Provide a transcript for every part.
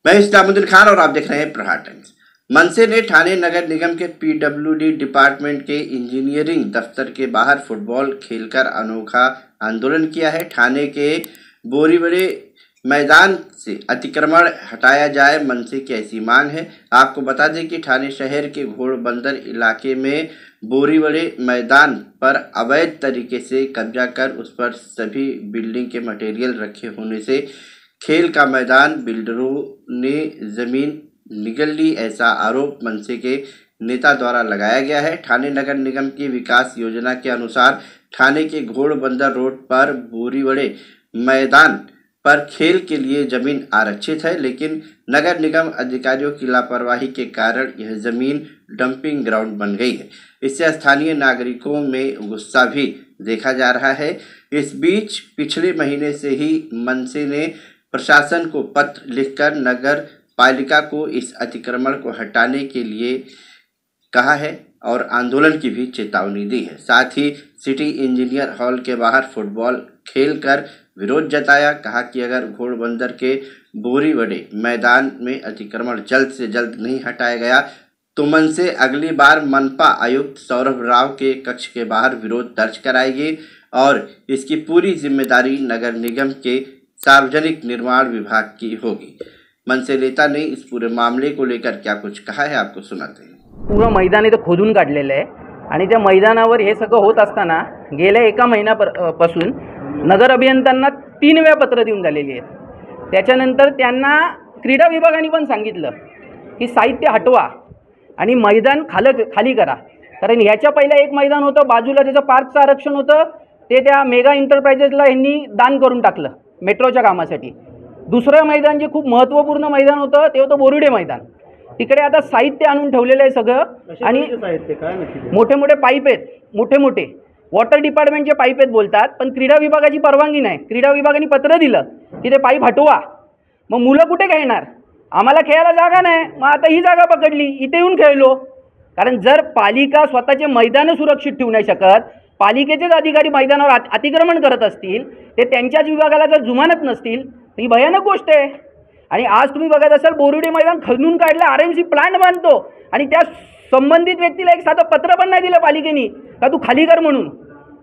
मैं इस्लामुद्दीन खान और आप देख रहे हैं प्रहार टाइम्स। मनसे ने ठाणे नगर निगम के पीडब्ल्यूडी डिपार्टमेंट के इंजीनियरिंग दफ्तर के बाहर फुटबॉल खेलकर अनोखा आंदोलन किया है। ठाणे के बोरीवड़े मैदान से अतिक्रमण हटाया जाए, मनसे की ऐसी मांग है। आपको बता दें कि ठाणे शहर के घोड़बंदर इलाके में बोरीवड़े मैदान पर अवैध तरीके से कब्जा कर उस पर सभी बिल्डिंग के मटेरियल रखे होने से खेल का मैदान बिल्डरों ने जमीन निगल ली, ऐसा आरोप मनसे के नेता द्वारा लगाया गया है। ठाणे नगर निगम की विकास योजना के अनुसार ठाणे के घोड़बंदर रोड पर बोरीवड़े मैदान पर खेल के लिए जमीन आरक्षित है, लेकिन नगर निगम अधिकारियों की लापरवाही के कारण यह जमीन डंपिंग ग्राउंड बन गई है। इससे स्थानीय नागरिकों में गुस्सा भी देखा जा रहा है। इस बीच पिछले महीने से ही मनसे ने प्रशासन को पत्र लिखकर नगर पालिका को इस अतिक्रमण को हटाने के लिए कहा है और आंदोलन की भी चेतावनी दी है। साथ ही सिटी इंजीनियर हॉल के बाहर फुटबॉल खेलकर विरोध जताया। कहा कि अगर घोड़बंदर के बोरीवड़े मैदान में अतिक्रमण जल्द से जल्द नहीं हटाया गया तो मनसे अगली बार मनपा आयुक्त सौरभ राव के कक्ष के बाहर विरोध दर्ज कराएगी और इसकी पूरी जिम्मेदारी नगर निगम के सार्वजनिक निर्माण विभाग की होगी। मनसे नेता ने इस पूरे मामले को लेकर क्या कुछ कहा है, आपको सुनाते हैं। पूर्ण मैदान इथं खोदून काढलेलं आहे आणि त्या मैदानावर हे सगळं होत असताना गेल्या एका महिन्यापासून नगर अभियंत्यांना 3 वेळा पत्र देऊन झालेली आहेत। त्याच्यानंतर त्यांना क्रीडा विभागाने पण सांगितलं की साहित्य हटवा आणि मैदान खाली करा, कारण ह्याच्या पहिला एक मैदान होतं बाजूला, त्याचं पार्कचं आरक्षण होतं, ते त्या मेगा एंटरप्राइजेसला यांनी दान करून टाकलं मेट्रोच्या कामासाठी। दुसरं मैदान जे खूप महत्त्वपूर्ण मैदान होतं ते होतं बोरुडे मैदान, तिकडे आता साहित्य आणून ठेवलेलं आहे सगळं आणि मोठे मोठे पाईप आहेत, मोठे मोठे वॉटर डिपार्टमेंटचे पाईप आहेत बोलतात, पण क्रीडा विभागाची परवानगी नाही। क्रीडा विभागाने पत्र दिलं की ते पाईप हटवा, मग मुलं कुठे खेळणार? आम्हाला खेळायला जागा नाही, मग आता ही जागा पकडली, इथे येऊन खेळलो। कारण जर पालिका स्वतःचे मैदानं सुरक्षित ठेवू नाही शकत, पालिकेचेच अधिकारी मैदानावर अतिक्रमण करत असतील, ते त्यांच्याच विभागाला जर जुमानत नसतील तर ही भयानक गोष्ट आहे। आणि आज तुम्ही बघत असाल बोरुडे मैदान खणून काढलं, आरएमसी प्लांट बांधतो आणि त्या संबंधित व्यक्तीला एक साधं पत्र पण नाही दिलं पालिकेने का तू खाली कर म्हणून।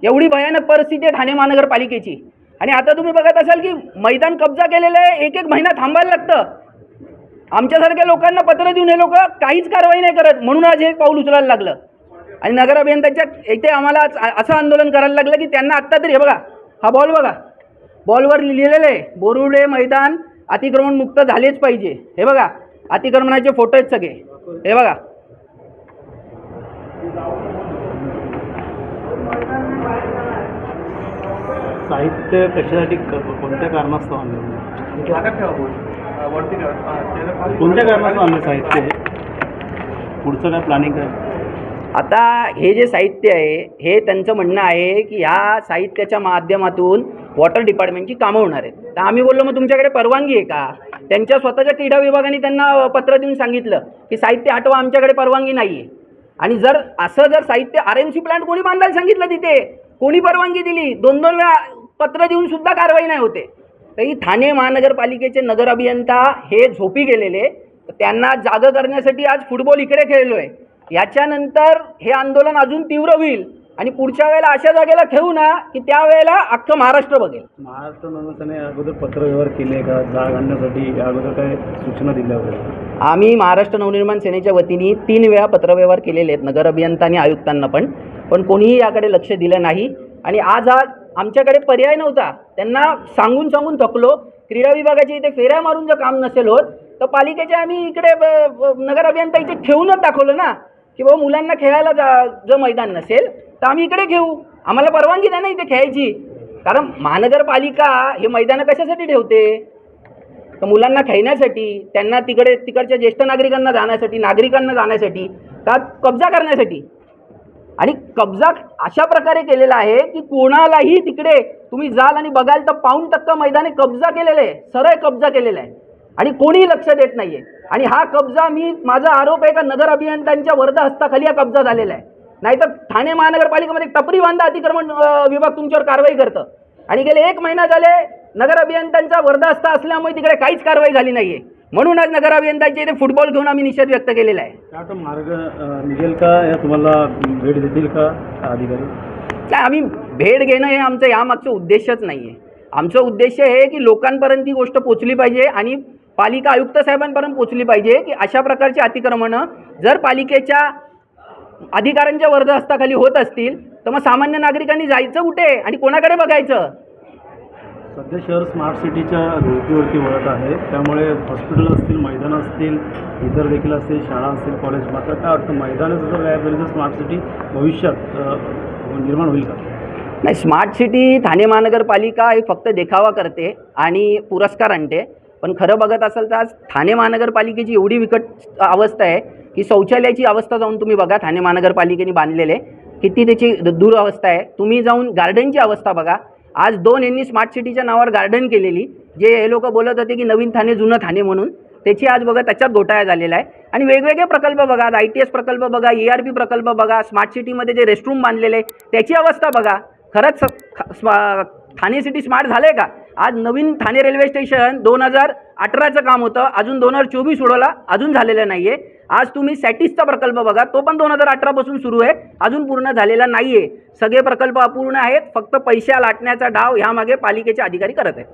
एवढी भयानक परिस्थिती आहे ठाणे महानगरपालिकेची। आणि आता तुम्ही बघत असाल की मैदान कब्जा केलेलं आहे, एक महिना थांबायला लागतं। आमच्यासारख्या लोकांना पत्र देऊन हे लोक काहीच कारवाई नाही करत, म्हणून आज एक पाऊल उचलायला लागलं। आणि नगर अभियंत्यांच्या इथे आम्हाला असं आंदोलन करायला लागलं की त्यांना आत्ता तरी हे बघा, हा बॉल बघा, बॉलवर लिहिलेलं आहे बोरुडे मैदान अतिक्रमण मुक्त झालेच पाहिजे। हे बघा अतिक्रमणाचे फोटो आहेत सगळे, हे बघा। साहित्य कशासाठी कोणत्या कारणास्तव आणलं, कोणत्या कारणास्तव आणलं साहित्य, पुढचं काय प्लॅनिंग आहे? आता हे जे साहित्य आहे हे त्यांचं म्हणणं आहे की ह्या साहित्याच्या माध्यमातून वॉटर डिपार्टमेंटची कामं होणार आहेत। तर आम्ही बोललो मग तुमच्याकडे परवानगी आहे का? त्यांच्या स्वतःच्या क्रीडा विभागाने त्यांना पत्र देऊन सांगितलं की साहित्य हटवा, आमच्याकडे परवानगी नाही आहे। आणि जर साहित्य आरएमसी प्लांट कोणी बांधायला सांगितलं, तिथे कोणी परवानगी दिली, 2-2 वेळा पत्र देऊन सुद्धा कारवाई नाही होते। तरी ठाणे महानगरपालिकेचे नगर अभियंता हे झोपी गेलेले, तर त्यांना जागं करण्यासाठी आज फुटबॉल इकडे खेळलो आहे। याच्यानंतर हे आंदोलन अजून तीव्र होईल आणि पुढच्या वेळेला अशा जागेला खेळू ना की त्यावेळेला अख्खं महाराष्ट्र बघेल। महाराष्ट्र नवसेने अगोदर पत्रव्यवहार केले का जाग आणण्यासाठी, अगोदर काय सूचना दिल्या होत्या? आम्ही महाराष्ट्र नवनिर्माण सेनेच्या वतीने 3 वेळा पत्रव्यवहार केलेले आहेत नगर अभियंत्यांनी आयुक्तांना पण कोणीही याकडे लक्ष दिलं नाही। आणि आज आमच्याकडे पर्याय नव्हता, त्यांना सांगून थकलो। क्रीडा विभागाच्या इथे फेऱ्या मारून जर काम नसेल होत तर पालिकेचे आम्ही इकडे नगर अभियंता इथे खेळूनच दाखवलं ना की बाबा मुलांना खेळायला जर मैदान नसेल तर आम्ही इकडे खेळू, आम्हाला परवानगी नाही ना इथे खेळायची। कारण महानगरपालिका हे मैदानं कशासाठी ठेवते? तर मुलांना खेळण्यासाठी, त्यांना तिकडच्या ज्येष्ठ नागरिकांना जाण्यासाठी का कब्जा करण्यासाठी। आणि कब्जा अशा प्रकारे केलेला आहे की कोणालाही तिकडे तुम्ही जाल आणि बघाल तर 5% मैदाने कब्जा केलेले आहे, सरळ कब्जा केलेला आहे आणि कोणीही लक्ष देत नाहीये। आणि हा कब्जा माझा आरोप आहे का नगर अभियंत्यांच्या वर्ध हस्ताखाली हा कब्जा झालेला आहे। नाहीतर ठाणे महानगरपालिकेमध्ये टपरी बांधा अतिक्रमण विभाग तुमच्यावर कारवाई करतं आणि गेले 1 महिना झाले नगर अभियंत्यांचा वर्धास्थ असल्यामुळे तिकडे काहीच कारवाई झाली नाही आहे. म्हणूनच नगर अभियंत्यांच्या इथे फुटबॉल घेऊन आम्ही निषेध व्यक्त केलेला आहे. काय आता मार्ग निघेल का, या तुम्हाला भेट देतील का अधिकारी? नाही, आम्ही भेट घेणं हे आमचं यामागचं उद्देशच नाही आहे. आमचं उद्देश हे की लोकांपर्यंत ही गोष्ट पोचली पाहिजे आणि पालिका आयुक्त साहेबांपर्यंत पोचली पाहिजे की अशा प्रकारची अतिक्रमणं जर पालिकेच्या अधिकाऱ्यांच्या वर्धास्ताखाली होत असतील तर मग सामान्य नागरिकांनी जायचं कुठे आणि कोणाकडे बघायचं? सध्या शहर स्मार्ट सिटीच्या धोकीवरती वळत आहे, त्यामुळे हॉस्पिटल असतील, मैदानं असतील, इतर देखील असतील, शाळा असतील, कॉलेज, मात्र काय वाटतं मैदानाचं जर गायब झाली तर स्मार्ट सिटी भविष्यात निर्माण होईल का? नाही, स्मार्ट सिटी ठाणे महानगरपालिका हे फक्त देखावा करते आणि पुरस्कार आणते. पण खरं बघत असाल तर आज ठाणे महानगरपालिकेची एवढी बिकट अवस्था आहे की शौचालयाची अवस्था जाऊन तुम्ही बघा. ठाणे महानगरपालिकेने बांधलेले किती त्याची दुरवस्था आहे. तुम्ही जाऊन गार्डनची अवस्था बघा. आज 2 यांनी स्मार्ट सिटीच्या नावावर गार्डन केलेली, जे हे लोक बोलत होते की नवीन ठाणे जुनं ठाणे म्हणून, त्याची आज बघा त्याच्यात घोटाळा झालेला आहे. आणि वेगवेगळे प्रकल्प बघा, आज ITS प्रकल्प बघा, ERP प्रकल्प बघा, स्मार्ट सिटीमध्ये जे रेस्टरूम बांधलेले त्याची अवस्था बघा. खरंच ठाणे सिटी स्मार्ट झालं आहे का? आज नवीन ठाणे रेल्वे स्टेशन 2018चं काम होतं, अजून 2024 उडवला, अजून झालेलं नाही आहे. आज तुम्ही सॅटिसचा प्रकल्प बघा, तो पण 2018पासून सुरू आहे, अजून पूर्ण झालेला नाही आहे. सगळे प्रकल्प अपूर्ण आहेत. फक्त पैसा लाटण्याचा डाव ह्यामागे पालिकेचे अधिकारी करत आहेत.